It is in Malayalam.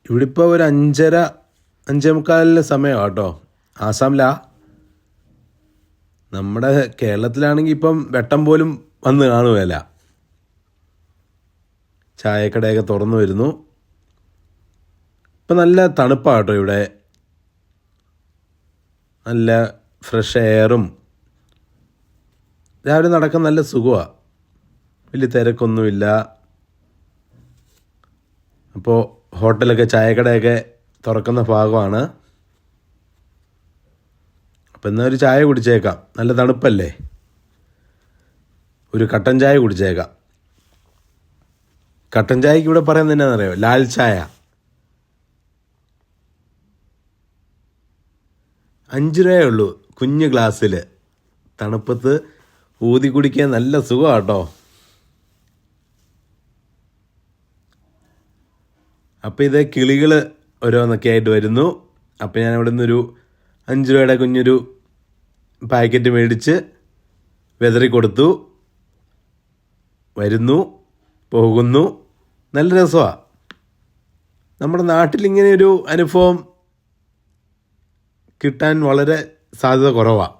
ഇവിടെ ഇപ്പോൾ ഒരു 5:30 5:45 സമയമാണ് കേട്ടോ. ആസാമിലാ. നമ്മുടെ കേരളത്തിലാണെങ്കിൽ ഇപ്പം വെട്ടം പോലും വന്ന് കാണുകയില്ല. ചായക്കടയൊക്കെ തുറന്നു വരുന്നു. ഇപ്പം നല്ല തണുപ്പാണ് കേട്ടോ ഇവിടെ. നല്ല ഫ്രഷ് എയറും രാവിലെ നടക്കാൻ നല്ല സുഖമാണ്. വലിയ തിരക്കൊന്നുമില്ല. അപ്പോൾ ഹോട്ടലൊക്കെ ചായക്കടയൊക്കെ തുറക്കുന്ന ഭാഗമാണ്. അപ്പോൾ എന്നാൽ ഒരു ചായ കുടിച്ചേക്കാം. നല്ല തണുപ്പല്ലേ, ഒരു കട്ടൻ ചായ കുടിച്ചേക്കാം. കട്ടൻ ചായക്ക് ഇവിടെ പറയുന്നത് എന്നാണെന്നറിയോ? ലാൽ ചായ. 5 രൂപയേ ഉള്ളൂ കുഞ്ഞ് ഗ്ലാസ്സിൽ. തണുപ്പത്ത് ഊതി കുടിക്കാൻ നല്ല സുഖമാണ് കേട്ടോ. അപ്പോൾ ഇത് കിളികൾ ഓരോന്നൊക്കെ ആയിട്ട് വരുന്നു. അപ്പോൾ ഞാൻ ഇവിടെ നിന്നൊരു 5 രൂപയുടെ കുഞ്ഞൊരു പാക്കറ്റ് മേടിച്ച് വെതറി കൊടുത്തു. വരുന്നു, പോകുന്നു. നല്ല രസമാണ്. നമ്മുടെ നാട്ടിലിങ്ങനെയൊരു അനുഭവം കിട്ടാൻ വളരെ സാധ്യത കുറവാണ്.